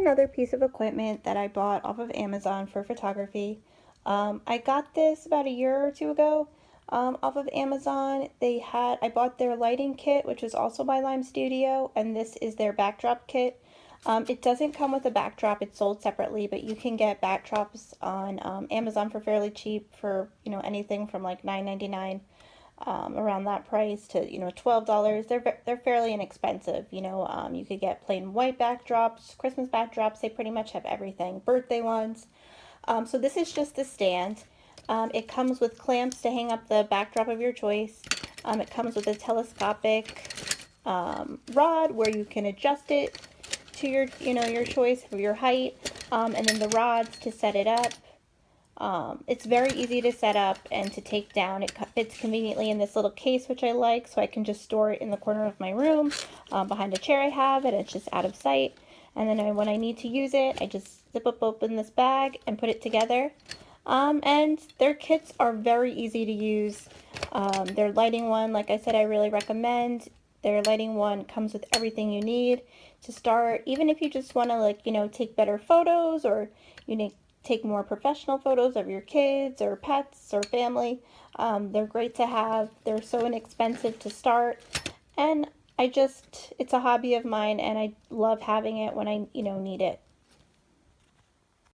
another piece of equipment that I bought off of Amazon for photography. I got this about a year or two ago off of Amazon. I bought their lighting kit, which is also by Lime Studio, and this is their backdrop kit. It doesn't come with a backdrop, it's sold separately, but you can get backdrops on Amazon for fairly cheap for, anything from like $9.99 around that price to $12. They're fairly inexpensive. You could get plain white backdrops, Christmas backdrops. They pretty much have everything. Birthday ones. So this is just the stand. It comes with clamps to hang up the backdrop of your choice. It comes with a telescopic rod where you can adjust it to your choice for your height, and then the rods to set it up. It's very easy to set up and to take down. It fits conveniently in this little case, which I like, so I can just store it in the corner of my room behind a chair I have, and it's just out of sight. And then when I need to use it, I just zip up open this bag and put it together. And their kits are very easy to use. Their lighting one, like I said, I really recommend. Their lighting one comes with everything you need to start. Even if you just want to take better photos, or you need take more professional photos of your kids or pets or family. They're great to have. They're so inexpensive to start. And it's a hobby of mine, and I love having it when I, need it.